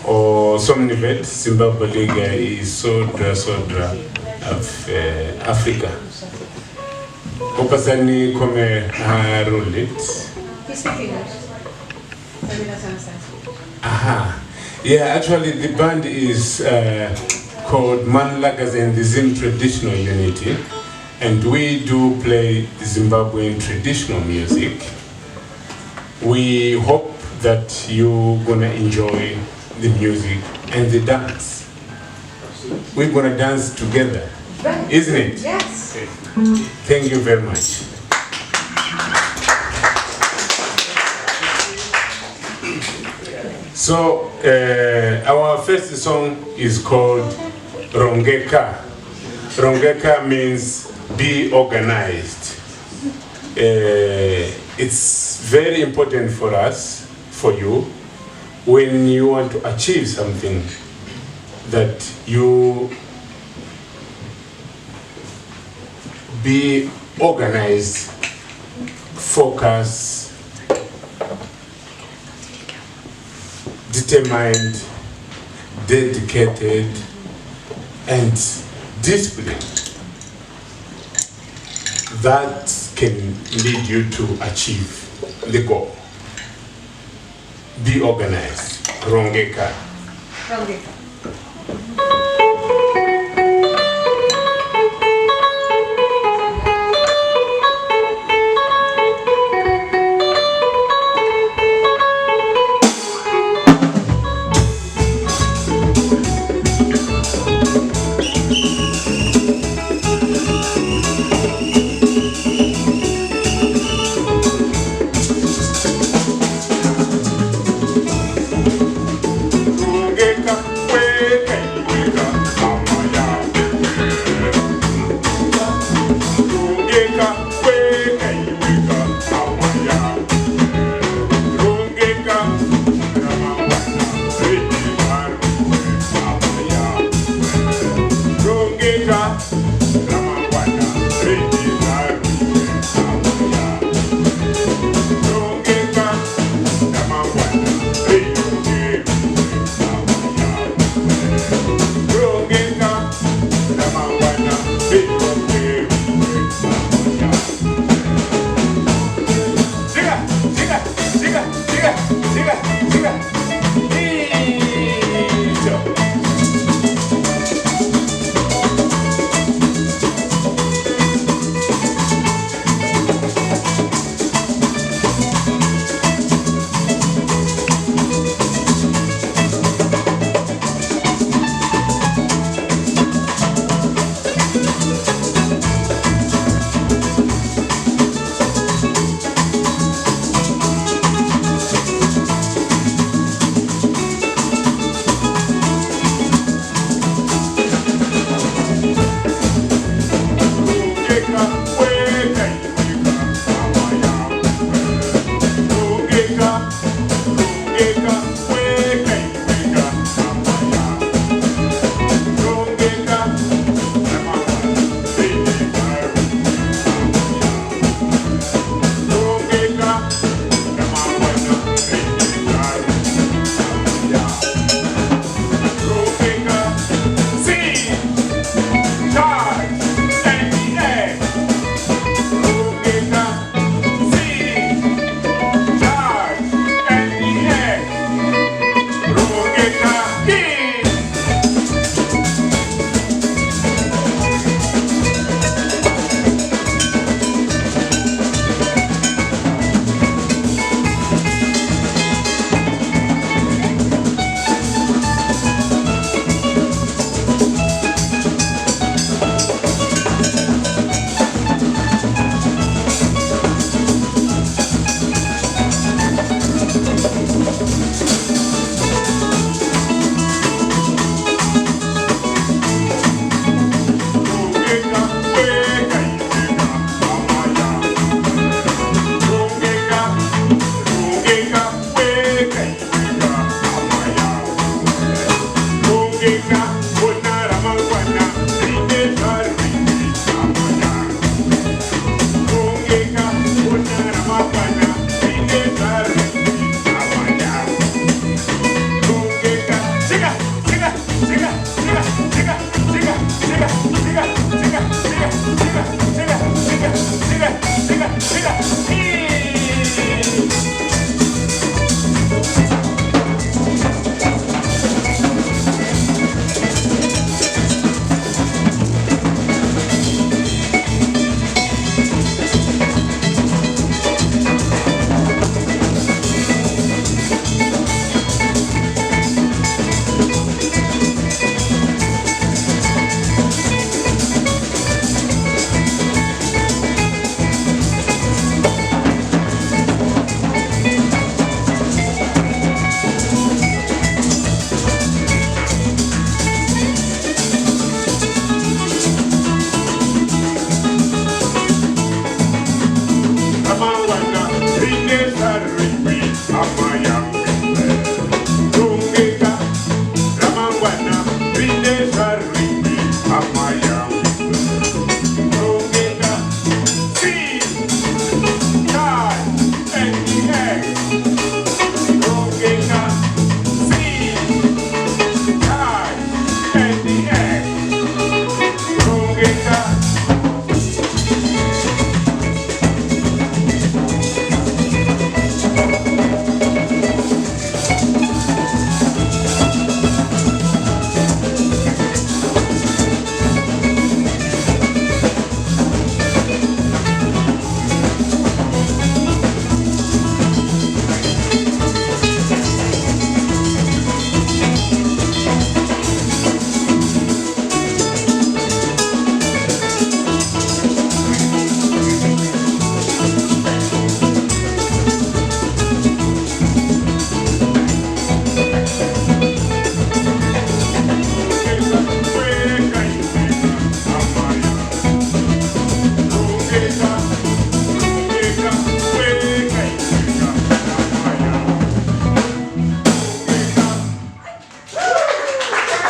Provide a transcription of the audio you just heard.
or Somnivet, Zimbabwe Liga is Sodra of Africa. Opasani come harulit. Aha. Yeah, actually the band is called ManLuckerz and the Zim-Traditional Unity, and we do play Zimbabwean traditional music. We hope that you're gonna enjoy the music and the dance. We're gonna dance together, isn't it? Yes. Thank you very much. So our first song is called Rongeka. Rongeka means be organized. It's very important for us, for you, when you want to achieve something, that you be organized, focused, determined, dedicated, and disciplined. That can lead you to achieve the goal. Be organized. Rongeka. Rongeka. Okay.